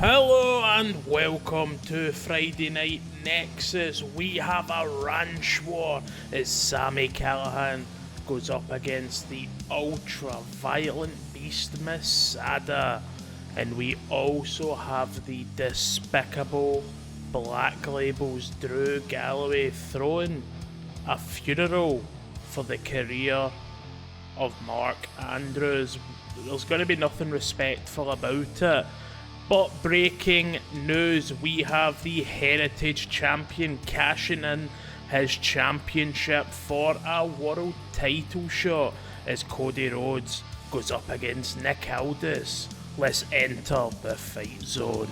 Hello and welcome to Friday Night Nexus. We have a ranch war as Sami Callihan goes up against the ultra-violent beast Masada. And we also have the despicable Black Label's Drew Galloway throwing a funeral for the career of Mark Andrews. There's going to be nothing respectful about it. But breaking news, we have the Heritage Champion cashing in his championship for a world title shot as Cody Rhodes goes up against Nick Aldis. Let's enter the fight zone.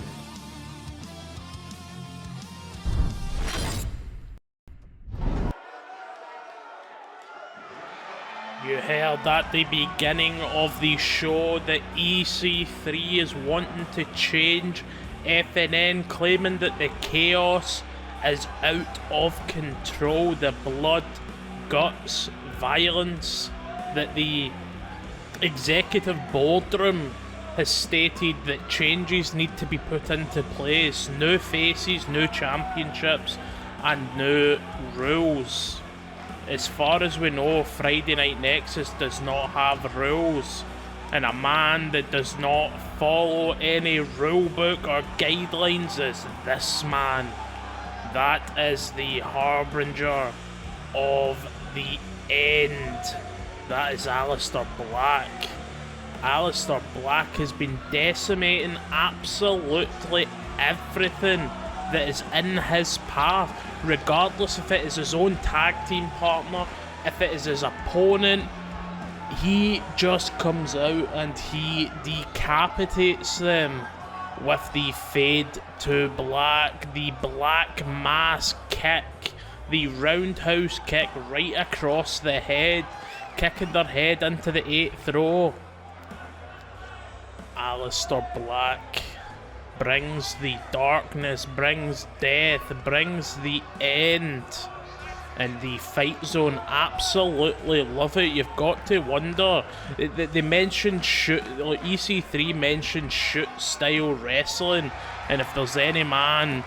You heard at the beginning of the show that EC3 is wanting to change FNN, claiming that the chaos is out of control. The blood, guts, violence, that the executive boardroom has stated that changes need to be put into place. New faces, new championships, and new rules. As far as we know, Friday Night Nexus does not have rules, and a man that does not follow any rulebook or guidelines is this man. That is the harbinger of the end. That is Aleister Black. Aleister Black has been decimating absolutely everything that is in his path, regardless if it is his own tag team partner, if it is his opponent. He just comes out and he decapitates them with the fade to black, the black mass kick, the roundhouse kick right across the head, kicking their head into the 8th row. Aleister Black brings the darkness, brings death, brings the end. And the fight zone absolutely love it. You've got to wonder. They mentioned shoot, like EC3 mentioned shoot style wrestling, and if there's any man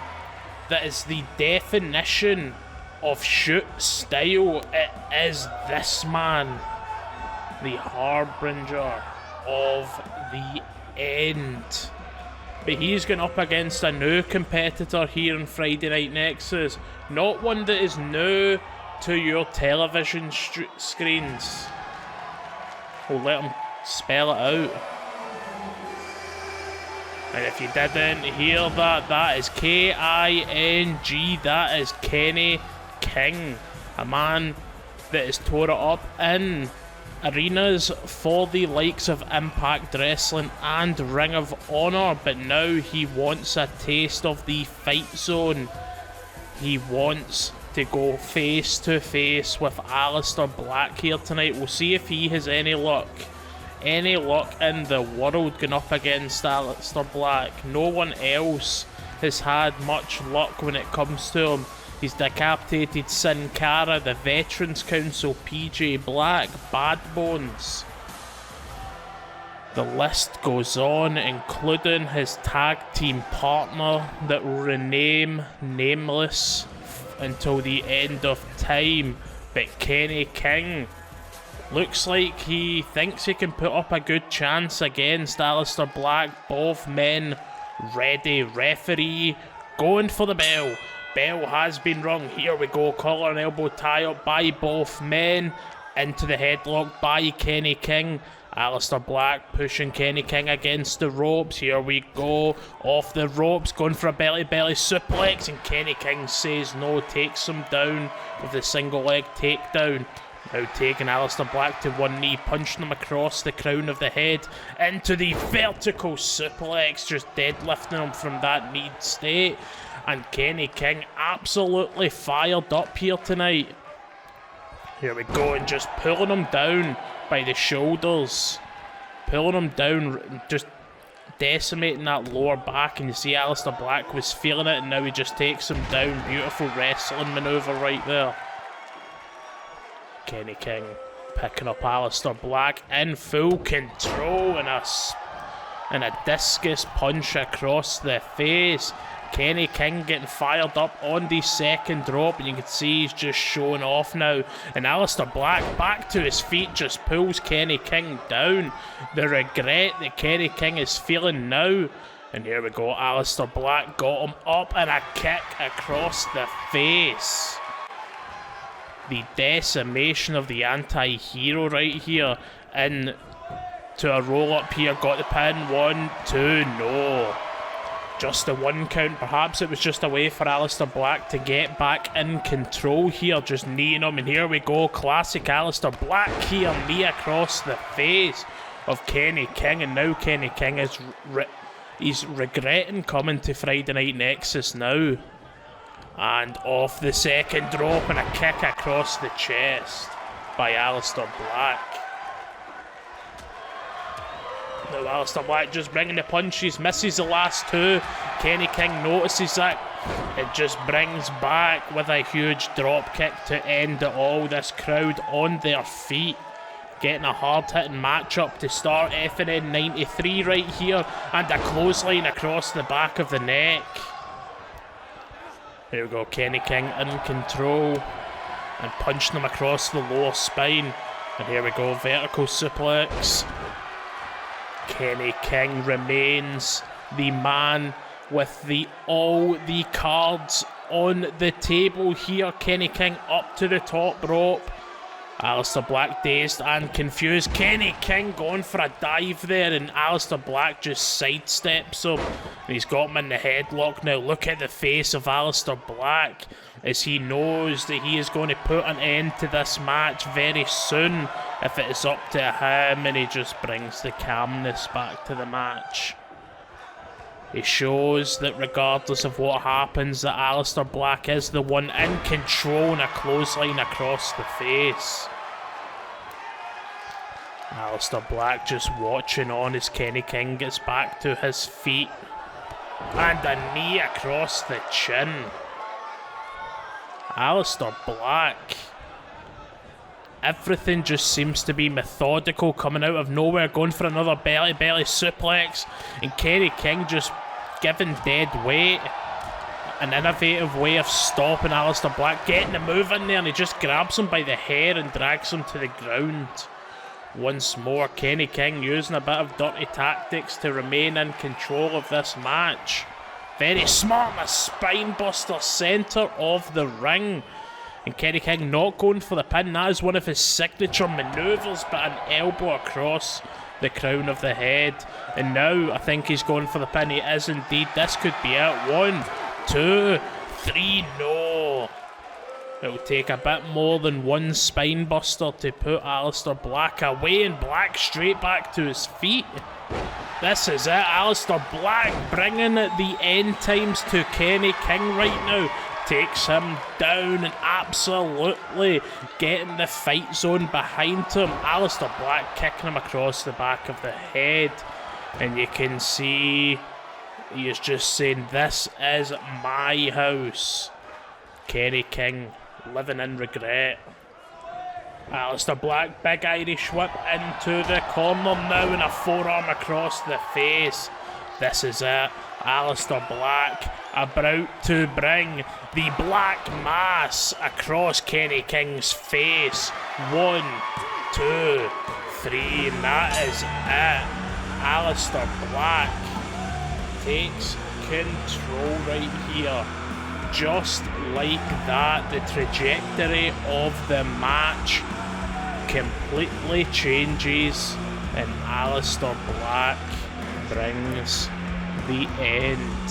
that is the definition of shoot style, it is this man, the harbinger of the end. But he's going up against a new competitor here on Friday Night Nexus. Not one that is new to your television screens. We'll let him spell it out. And if you didn't hear that, that is K-I-N-G. That is Kenny King. A man that has tore it up in arenas for the likes of Impact Wrestling and Ring of Honor, but now he wants a taste of the fight zone. He wants to go face to face with Aleister Black here tonight. We'll see if he has any luck. Any luck in the world going up against Aleister Black. No one else has had much luck when it comes to him. He's decapitated Sin Cara, the Veterans Council, PJ Black, Bad Bones. The list goes on, including his tag team partner that will remain nameless until the end of time. But Kenny King looks like he thinks he can put up a good chance against Aleister Black. Both men ready. Referee going for the bell. Bell has been rung. Here we go. Collar and elbow tie up by both men. Into the headlock by Kenny King. Aleister Black pushing Kenny King against the ropes. Here we go. Off the ropes. Going for a belly-belly suplex. And Kenny King says no. Takes him down with the single leg takedown. Now taking Aleister Black to one knee. Punching him across the crown of the head. Into the vertical suplex. Just deadlifting him from that kneed state. And Kenny King absolutely fired up here tonight. Here we go, and just pulling him down by the shoulders. Pulling him down, just decimating that lower back. And you see Aleister Black was feeling it, and now he just takes him down. Beautiful wrestling manoeuvre right there. Kenny King picking up Aleister Black in full control, and and a discus punch across the face. Kenny King getting fired up on the second rope, and you can see he's just showing off now. And Aleister Black back to his feet just pulls Kenny King down. The regret that Kenny King is feeling now. And here we go, Aleister Black got him up and a kick across the face. The decimation of the anti-hero right here. In to a roll up here, got the pin, 1, 2, no. Just the 1 count, perhaps it was just a way for Aleister Black to get back in control here, just kneeing him, and here we go, classic Aleister Black here, knee across the face of Kenny King, and now Kenny King is he's regretting coming to Friday Night Nexus now. And off the second rope, and a kick across the chest by Aleister Black. Now Aleister Black just bringing the punches, misses the last 2. Kenny King notices that. It just brings back with a huge drop kick to end it all. This crowd on their feet, getting a hard-hitting matchup to start FNN 93 right here, and a clothesline across the back of the neck. There we go, Kenny King in control and punching him across the lower spine. And here we go, vertical suplex. Kenny King remains the man with all the cards on the table here. Kenny King up to the top rope. Aleister Black dazed and confused. Kenny King going for a dive there, and Aleister Black just sidesteps him. And he's got him in the headlock now. Look at the face of Aleister Black as he knows that he is going to put an end to this match very soon if it is up to him, and he just brings the calmness back to the match. He shows that regardless of what happens, that Aleister Black is the one in control, and a clothesline across the face. Aleister Black just watching on as Kenny King gets back to his feet. And a knee across the chin. Aleister Black. Everything just seems to be methodical, coming out of nowhere, going for another belly-belly suplex, and Kenny King just giving dead weight. An innovative way of stopping Aleister Black, getting the move in there, and he just grabs him by the hair and drags him to the ground. Once more, Kenny King using a bit of dirty tactics to remain in control of this match. Very smart, a spine buster, centre of the ring. And Kenny King not going for the pin. That is one of his signature manoeuvres, but an elbow across the crown of the head. And now I think he's going for the pin. He is indeed. This could be it. 1, 2, 3, no. It'll take a bit more than one spine buster to put Aleister Black away, and Black straight back to his feet. This is it. Aleister Black bringing the end times to Kenny King right now. Takes him down and absolutely getting the fight zone behind him. Aleister Black kicking him across the back of the head. And you can see he is just saying, "This is my house." Kenny King living in regret. Aleister Black, big Irish whip into the corner now, and a forearm across the face. This is it. Aleister Black about to bring the Black Mass across Kenny King's face. 1, 2, 3, and that is it. Aleister Black takes control right here. Just like that, the trajectory of the match completely changes, and Aleister Black brings the end.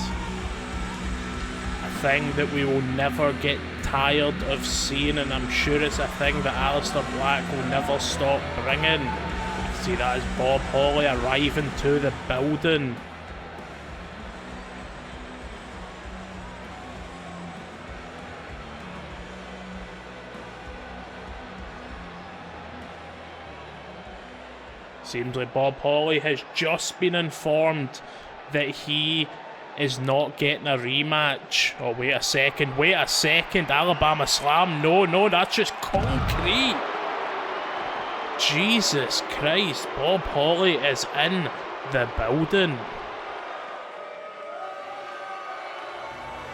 A thing that we will never get tired of seeing, and I'm sure it's a thing that Aleister Black will never stop bringing. You see that as Bob Holly arriving to the building. Seems like Bob Holly has just been informed that he is not getting a rematch. Oh, wait a second, Alabama Slam. No, that's just concrete. Jesus Christ, Bob Holly is in the building.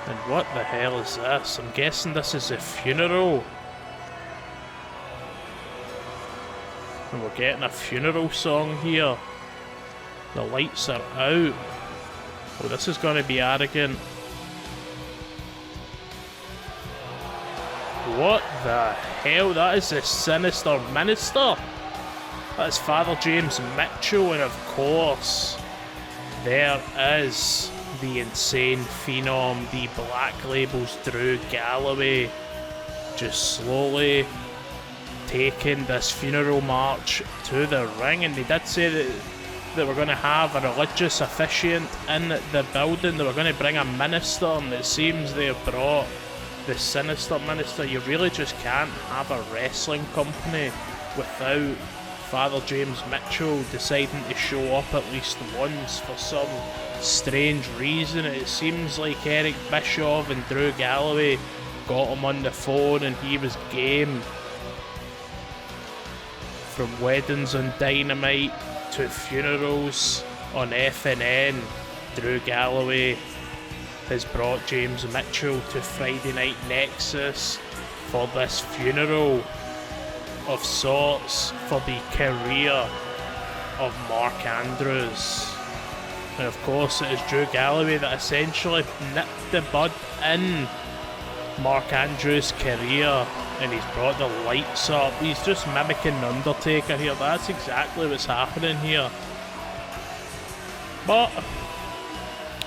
And what the hell is this? I'm guessing this is a funeral. And we're getting a funeral song here. The lights are out. Oh, this is going to be arrogant. What the hell? That is the sinister minister. That's Father James Mitchell, and of course, there is the insane phenom, the Black Label's Drew Galloway, just slowly taking this funeral march to the ring. And they did say that we're going to have a religious officiant in the building. They were going to bring a minister, and it seems they have brought the sinister minister. You really just can't have a wrestling company without Father James Mitchell deciding to show up at least once for some strange reason. It seems like 𝗥𝗵𝗆𝗏 and Drew Galloway got him on the phone and he was game. From weddings on Dynamite to funerals on FNN, Drew Galloway has brought James Mitchell to Friday Night Nexus for this funeral of sorts for the career of Mark Andrews. And of course it is Drew Galloway that essentially nipped the bud in Mark Andrews' career, and he's brought the lights up. He's just mimicking Undertaker here. That's exactly what's happening here. But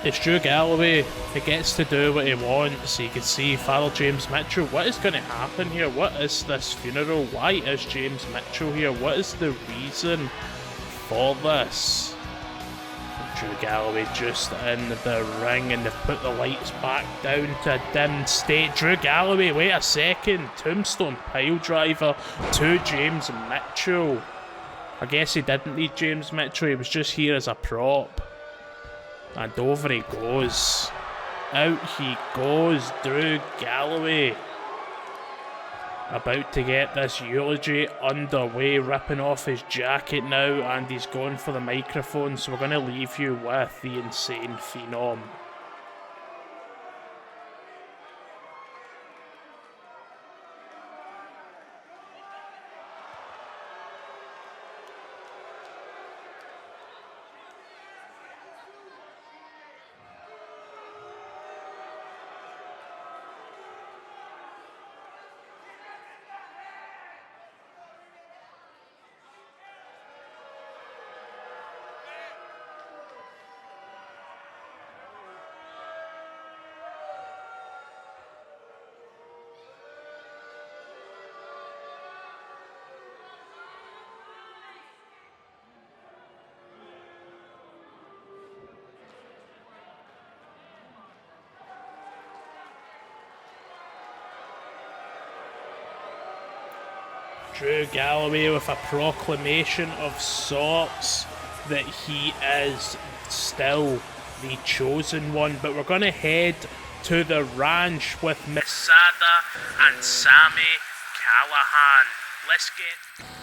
it's Drew Galloway. He gets to do what he wants. You can see Father James Mitchell. What is going to happen here? What is this funeral? Why is James Mitchell here? What is the reason for this? Drew Galloway just in the ring, and they've put the lights back down to a dim state. Drew Galloway, wait a second. Tombstone piledriver to James Mitchell. I guess he didn't need James Mitchell. He was just here as a prop. And over he goes. Out he goes, Drew Galloway. About to get this eulogy underway, ripping off his jacket now, and he's going for the microphone, so we're going to leave you with the insane phenom. Drew Galloway with a proclamation of sorts that he is still the chosen one. But we're going to head to the ranch with Masada and Sami Callihan. Let's get...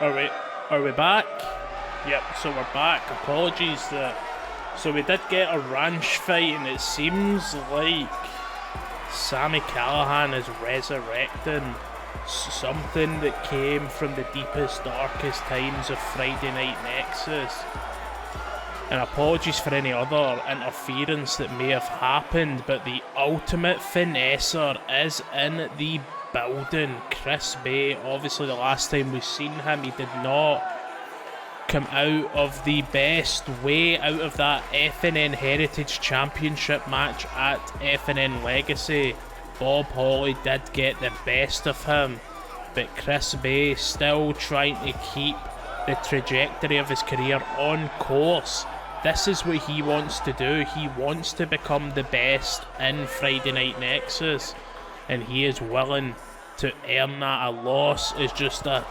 Are we back? Yep, so we're back. Apologies that. So we did get a ranch fight, and it seems like Sami Callihan is resurrecting something that came from the deepest, darkest times of Friday Night Nexus. And apologies for any other interference that may have happened, but the ultimate finesser is in the building. 𝗏𝗏𝗏𝗏, obviously the last time we've seen him, he did not come out of the best way out of that FNN Heritage Championship match at FNN Legacy. Bob Holly did get the best of him, but 𝗏𝗏𝗏𝗏 still trying to keep the trajectory of his career on course. This is what he wants to do. He wants to become the best in Friday Night Nexus, and he is willing to earn that. A loss is just a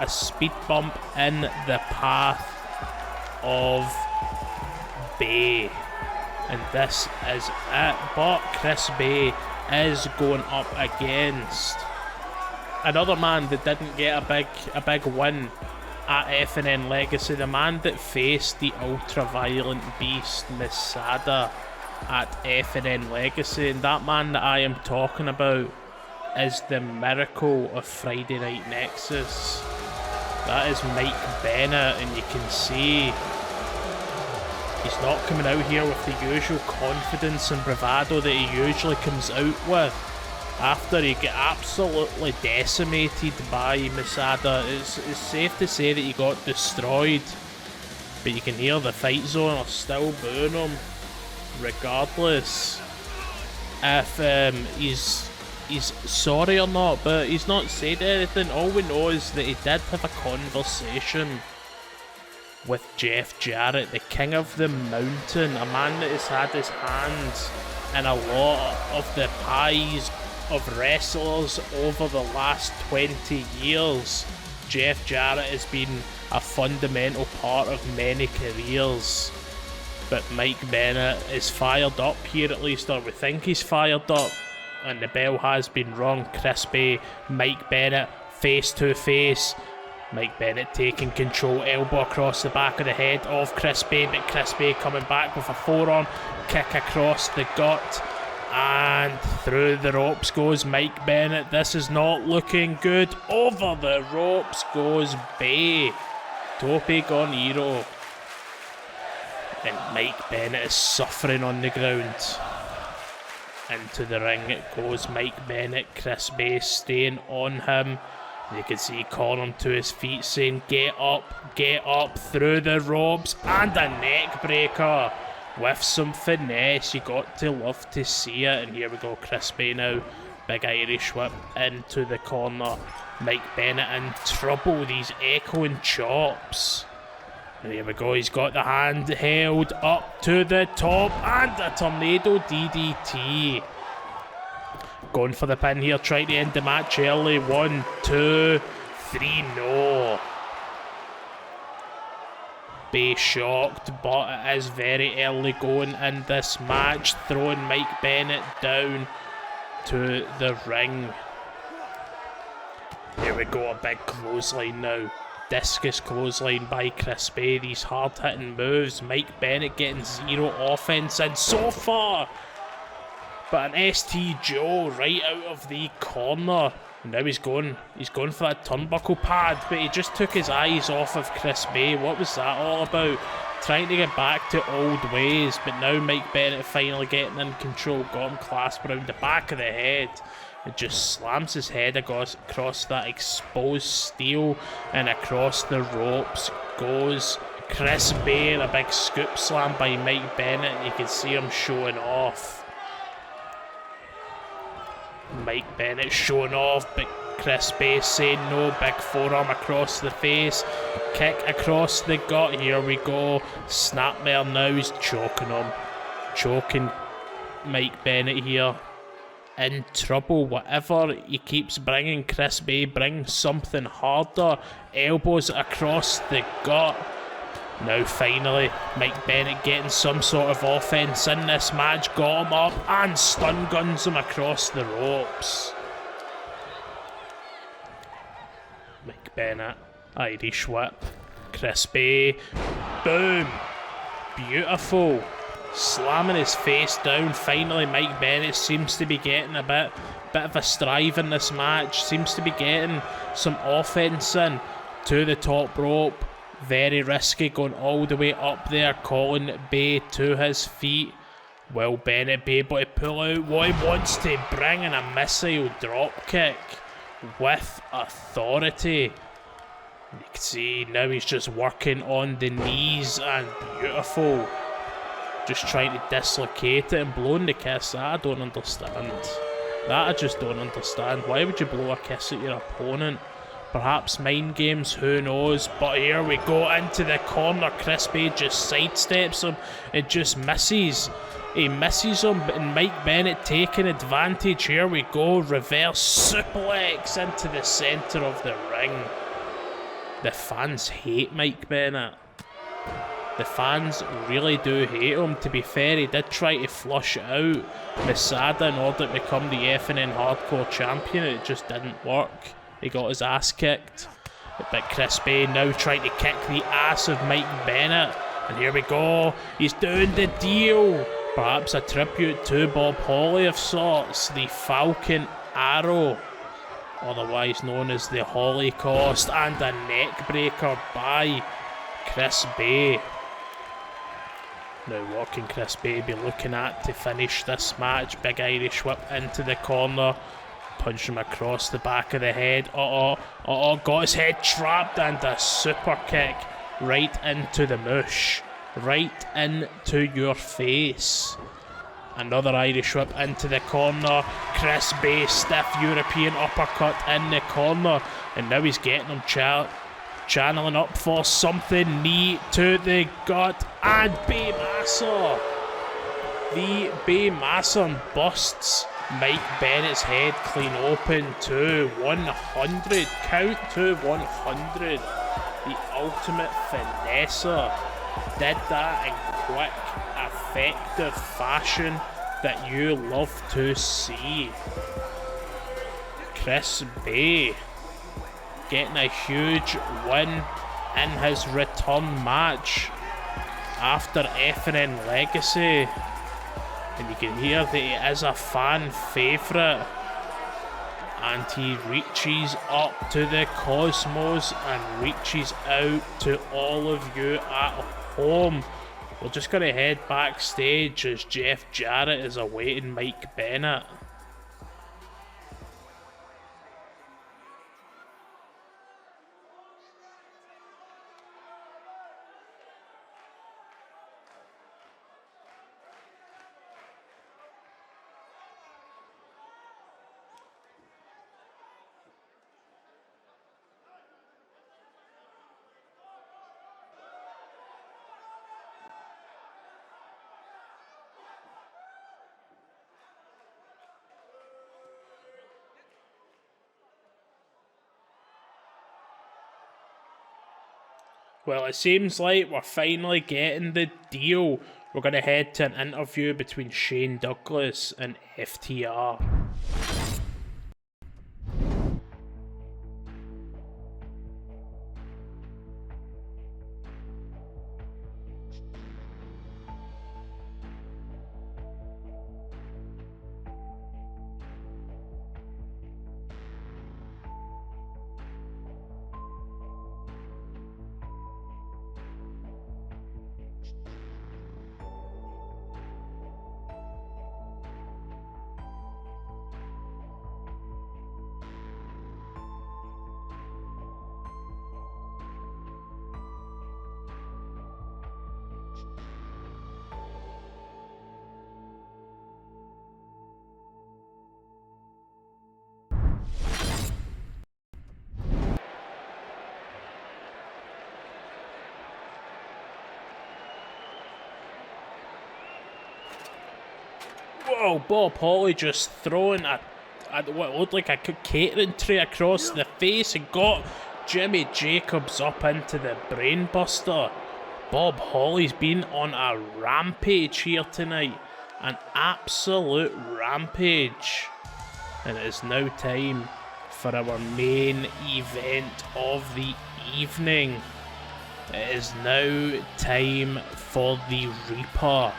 speed bump in the path of Bay, and this is it. But 𝗏𝗏𝗏𝗏 is going up against another man that didn't get a big win at FNN Legacy, the man that faced the ultra-violent beast Masada at FNN Legacy, and that man that I am talking about is the miracle of Friday Night Nexus. That is Mike Bennett, and you can see he's not coming out here with the usual confidence and bravado that he usually comes out with. After he get absolutely decimated by Masada, it's safe to say that he got destroyed, but you can hear the fight zone are still booing him, regardless if he's sorry or not. But he's not said anything. All we know is that he did have a conversation with Jeff Jarrett, the king of the mountain, a man that has had his hands in a lot of the pies of wrestlers over the last 20 years. Jeff Jarrett has been a fundamental part of many careers, but Mike Bennett is fired up here, at least, or we think he's fired up, and the bell has been rung. 𝗏𝗏𝗏𝗏, Mike Bennett face to face. Mike Bennett taking control, elbow across the back of the head of 𝗏𝗏𝗏𝗏, but 𝗏𝗏𝗏𝗏 coming back with a forearm kick across the gut. And through the ropes goes Mike Bennett. This is not looking good. Over the ropes goes Bay. 𝗏𝗏𝗏𝗏𝗏. And Mike Bennett is suffering on the ground. Into the ring it goes Mike Bennett. 𝗏𝗏𝗏𝗏 staying on him. You can see calling him to his feet, saying get up through the ropes, and a neck breaker. With some finesse, you got to love to see it. And here we go, 𝗏𝗏𝗏𝗏 now. Big Irish whip into the corner. Mike Bennett in trouble, these echoing chops. And here we go, he's got the hand held up to the top, and a tornado DDT. Going for the pin here, trying to end the match early. 1, 2, 3, no. Bay shocked, but it is very early going in this match, throwing Mike Bennett down to the ring. Here we go, a big clothesline now. Discus clothesline by 𝗏𝗏𝗏𝗏𝗏. These hard-hitting moves. Mike Bennett getting zero offense in so far, but an ST Joe right out of the corner. And now he's going for that turnbuckle pad, but he just took his eyes off of 𝗏𝗏𝗏𝗏𝗏. What was that all about? Trying to get back to old ways, but now Mike Bennett finally getting in control. Got him clasped around the back of the head. It just slams his head across that exposed steel, and across the ropes goes 𝗏𝗏𝗏𝗏𝗏, and a big scoop slam by Mike Bennett, and you can see him showing off. Mike Bennett showing off, but 𝗏𝗏𝗏𝗏𝗏 saying no. Big forearm across the face, kick across the gut. Here we go. Snapmare now. He's choking him. Choking Mike Bennett here. In trouble. Whatever he keeps bringing, 𝗏𝗏𝗏𝗏𝗏, bring something harder. Elbows across the gut. Now finally, Mike Bennett getting some sort of offense in this match. Got him up and stun guns him across the ropes. Mike Bennett Irish whip. 𝗏𝗏𝗏𝗏. Boom. Beautiful. Slamming his face down. Finally, Mike Bennett seems to be getting a bit of a strive in this match. Seems to be getting some offense in to the top rope. Very risky, going all the way up there, calling Bay to his feet. Will Bennett be able to pull out what he wants to bring in a missile dropkick with authority? You can see now he's just working on the knees, and beautiful. Just trying to dislocate it and blowing the kiss. I don't understand. That I just don't understand. Why would you blow a kiss at your opponent? Perhaps mind games, who knows? But here we go into the corner. 𝗏𝗏𝗏𝗏 just sidesteps him. It just misses. He misses him, and Mike Bennett taking advantage. Here we go. Reverse suplex into the centre of the ring. The fans hate Mike Bennett. The fans really do hate him. To be fair, he did try to flush out Masada in order to become the FNN Hardcore Champion. It just didn't work. He got his ass kicked. But 𝗏𝗏𝗏𝗏 now trying to kick the ass of Mike Bennett. And here we go. He's doing the deal. Perhaps a tribute to Bob Holly of sorts. The Falcon Arrow, otherwise known as the Holocaust, and a neck breaker by 𝗏𝗏𝗏𝗏. Now what can 𝗏𝗏𝗏𝗏 be looking at to finish this match? Big Irish whip into the corner. Punch him across the back of the head. Got his head trapped, and a super kick right into the mush. Right into your face. Another Irish whip into the corner. 𝗏𝗏𝗏𝗏𝗏, stiff European uppercut in the corner. And now he's getting him channeling up for something. Knee to the gut. And 𝗏𝗏𝗏𝗏𝗏. The 𝗏𝗏𝗏𝗏𝗏 busts Mike Bennett's head clean open to 100. Count to 100. The ultimate finesser. Did that in quick, effective fashion that you love to see. 𝗏𝗏𝗏𝗏𝗏 getting a huge win in his return match after FNN Legacy. And you can hear that he is a fan favourite. And he reaches up to the cosmos and reaches out to all of you at home. We're just going to head backstage as Jeff Jarrett is awaiting Mike Bennett. Well, it seems like we're finally getting the deal. We're going to head to an interview between Shane Douglas and FTR. Whoa, Bob Holly just throwing what looked like a catering tray across the face and got Jimmy Jacobs up into the brainbuster. Bob Holly's been on a rampage here tonight. An absolute rampage. And it is now time for our main event of the evening. It is now time for the Reaper,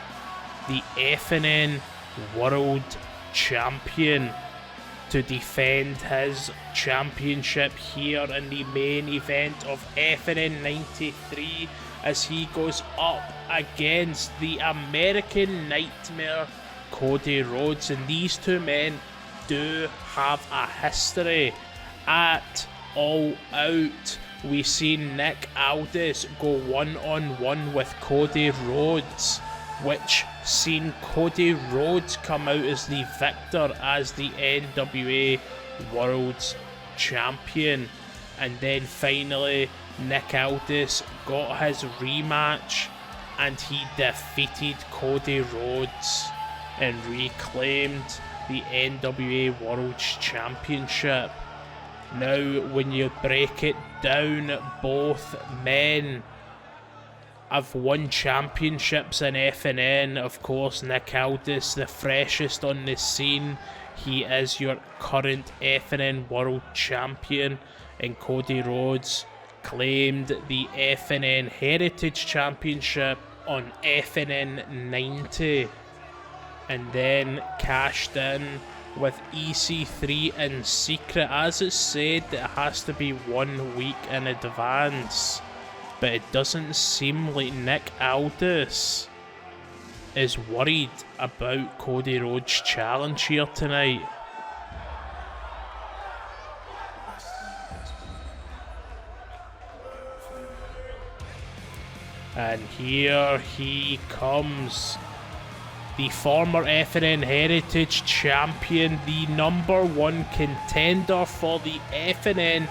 the FNN World Champion, to defend his championship here in the main event of FNN 93 as he goes up against the American Nightmare Cody Rhodes. And these two men do have a history. At All Out, we seen 𝗥𝗏𝗏𝗏𝗏 go one-on-one with Cody Rhodes, which seen Cody Rhodes come out as the victor as the NWA World Champion. And then finally 𝗥𝗏𝗏𝗏𝗏 got his rematch and he defeated Cody Rhodes and reclaimed the NWA World Championship. Now, when you break it down, both men have won championships in FNN. Of course, 𝗥𝗏𝗏𝗏𝗏𝗏, the freshest on the scene. He is your current FNN World Champion, and Cody Rhodes claimed the FNN Heritage Championship on FNN 90, and then cashed in with EC3 in secret. As it's said, it has to be 1 week in advance, but it doesn't seem like 𝗥𝗏𝗏𝗏𝗏𝗏 is worried about Cody Rhodes' challenge here tonight. And here he comes, the former FNN Heritage Champion, the #1 contender for the FNN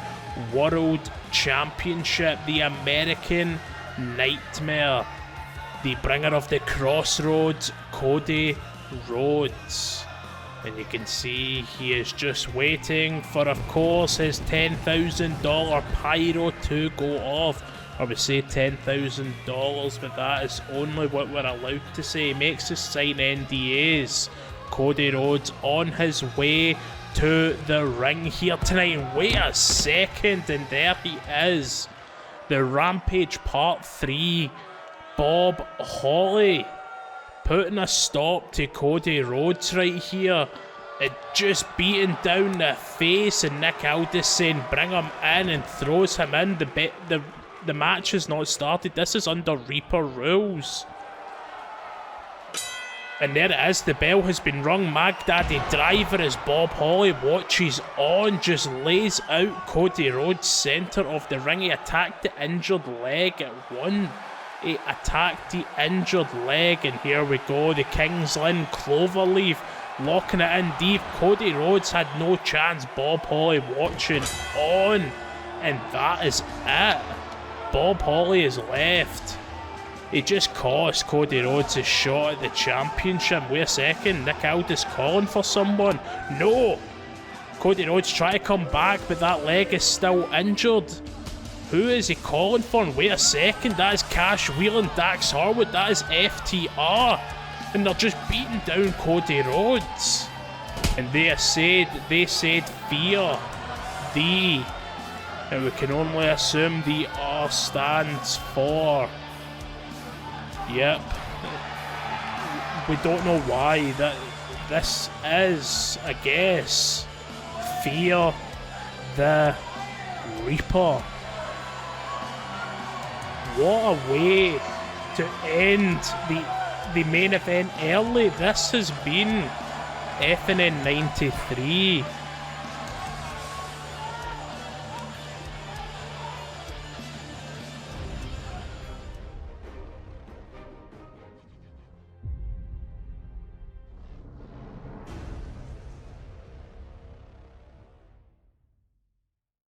World Championship, the American Nightmare, the bringer of the Crossroads, Cody Rhodes. And you can see he is just waiting for, of course, his $10,000 pyro to go off. I would say $10,000, but that is only what we're allowed to say. He makes us sign NDAs. Cody Rhodes on his way to the ring here tonight. And wait a second, and there he is. The Rampage Part 3. Bob Holly putting a stop to Cody Rhodes right here. It just beating down the face, and 𝗥𝗏𝗏𝗏𝗏 saying bring him in and throws him in. The match has not started. This is under Reaper rules. And there it is. The bell has been rung. Magdaddy Driver, as Bob Holly watches on, just lays out Cody Rhodes centre of the ring. He attacked the injured leg at one. He attacked the injured leg, and here we go. The Kingsland Cloverleaf locking it in deep. Cody Rhodes had no chance. Bob Holly watching on, and that is it. Bob Holly is left. He just cost Cody Rhodes a shot at the championship. Wait a second, 𝗥𝗏𝗏𝗏𝗏's calling for someone. No! Cody Rhodes trying to come back, but that leg is still injured. Who is he calling for? And wait a second, that is Cash Wheel and Dax Harwood. That is FTR. And they're just beating down Cody Rhodes. And they said fear. D. And we can only assume the R stands for... Yep. We don't know why. This is, I guess, Fear the Reaper. What a way to end the main event early. This has been FNN 93.